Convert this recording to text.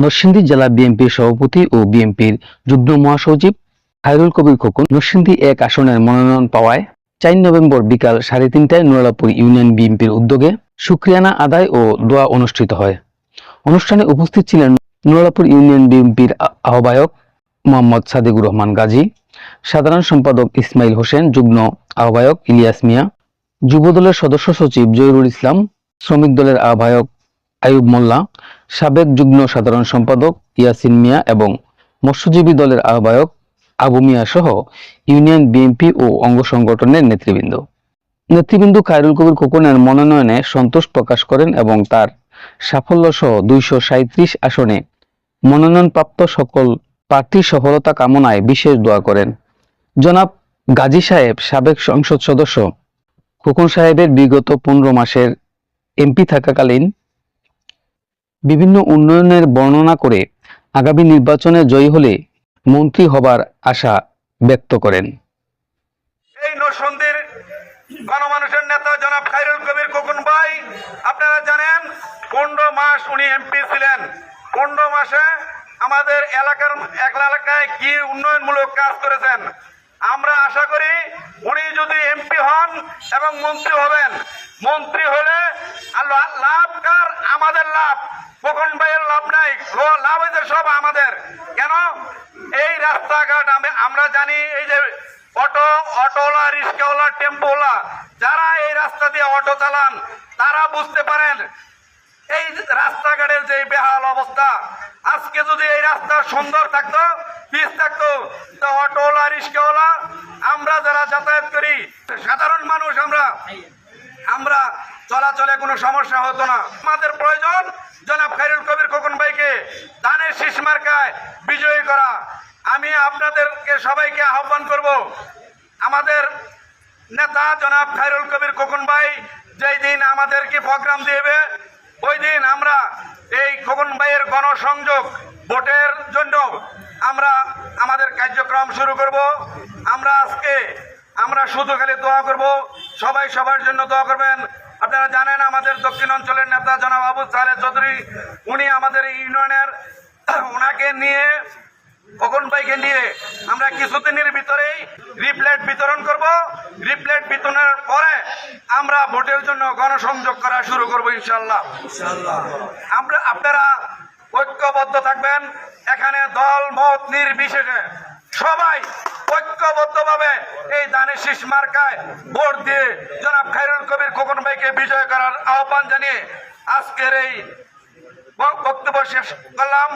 নরসিংদী জেলা বিএনপির সভাপতি ও বিএনপির যুগ্ম মহাসচিব খায়রুল কবির খোকন নরসিংদী ১ আসনের মনোনয়ন পাওয়ায় ৪ নভেম্বর বিকাল ৩:৩০টায় নুরালাপুর ইউনিয়ন বিএনপির উদ্যোগে শুকরিয়ানা আদায় ও দোয়া অনুষ্ঠিত হয়। অনুষ্ঠানে উপস্থিত ছিলেন নুরালাপুর ইউনিয়ন বিএনপির আহ্বায়ক মোহাম্মদ সাদেকুর রহমান গাজী, সাধারণ সম্পাদক ইসমাইল হোসেন, যুগ্ম আহ্বায়ক ইলিয়াস মিয়া, যুবদলের সদস্য সচিব জহিরুল ইসলাম, শ্রমিক দলের আহ্বায়ক আইয়ুব মোল্লা, সাবেক যুগ্ম সাধারণ সম্পাদক ইয়াসিন মিয়া এবং মৎস্যজীবী দলের আহ্বায়ক আবু মিয়া সহ ইউনিয়ন বিএনপি ও অঙ্গ সংগঠনের নেতৃবৃন্দ খায়রুল কবির খোকনের মনোনয়নে সন্তোষ প্রকাশ করেন এবং তার সাফল্য সহ ২৩৭ আসনে মনোনয়নপ্রাপ্ত সকল প্রার্থীর সফলতা কামনায় বিশেষ দোয়া করেন। জনাব গাজী সাহেব সাবেক সংসদ সদস্য খোকন সাহেবের বিগত ১৫ মাসের এমপি থাকাকালীন বিভিন্ন উন্নয়নের বর্ণনা করে আগামী নির্বাচনে জয়ী হলে মন্ত্রী হবার আশা ব্যক্ত করেন। এই নরসিংদীর গণমানুষের নেতা জনাব খায়রুল কবির খোকন ভাই, আপনারা জানেন ১৫ মাস উনি এমপি ছিলেন। ১৫ মাসে আমাদের এলাকায় কি উন্নয়নমূলক কাজ করেছেন। আমরা আশা করি উনি যদি এমপি হন এবং মন্ত্রী হবেন, মন্ত্রী হলে লাভ কার? আমাদের লাভ, খোকন ভাইয়ের লাভ নাই, লাভ হয়েছে সব আমাদের। কেন? এই রাস্তাঘাট আমরা জানি, এই যে অটোওয়ালা, রিক্সাওয়ালা, টেম্পোওয়ালা যারা এই রাস্তা দিয়ে অটো চালান তারা বুঝতে পারেন এই রাস্তাঘাটের যে বেহাল অবস্থা। আজকে যদি এই রাস্তা সুন্দর থাকতো, পিচ থাকতো, তো অটোওয়ালা, রিক্সাওয়ালা, আমরা যারা যাতায়াত করি সাধারণ মানুষ, আমরা চলাচলে কোনো সমস্যা হতো না। আমাদের প্রয়োজন জনাব খায়রুল কবির খোকন ভাইকে ধানের শীষ মার্কায় বিজয়ী করা। আমি আপনাদেরকে সবাইকে আহ্বান করব, আমাদের নেতা জনাব খায়রুল কবির খোকন ভাই যেই দিন আমাদেরকে প্রোগ্রাম দেবে, ওই দিন আমরা এই খোকন ভাইয়ের গণসংযোগ ভোটের জন্য আমরা আমাদের কার্যক্রম শুরু করব। আমরা শুধু খালি দোয়া করব, সবাই সবার জন্য দোয়া করবেন। আপনারা জানেন আমাদের দক্ষিণ অঞ্চলের নেতা জনাব আবু সালেহ চৌধুরী, উনি আমাদের ইউনিয়নের, ওনাকে নিয়ে, খোকন ভাইকে নিয়ে আমরা কিছুদিনের ভিতরেই রিপ্লেট বিতরণ করব। রিপ্লেট বিতরণের পরে আমরা ভোটের জন্য গণসংযোগ করা শুরু করব ইনশাআল্লাহ। আপনারা ঐক্যবদ্ধ থাকবেন, এখানে দল মত নির্বিশেষে সবাই ঐক্যবদ্ধভাবে এই ধানের শীষ মার্কায় ভোট দিয়ে জনাব খায়রুল কবির খোকন ভাইকে বিজয় করার আহ্বান জানিয়ে আজকের এই বক্তব্য শেষ করলাম।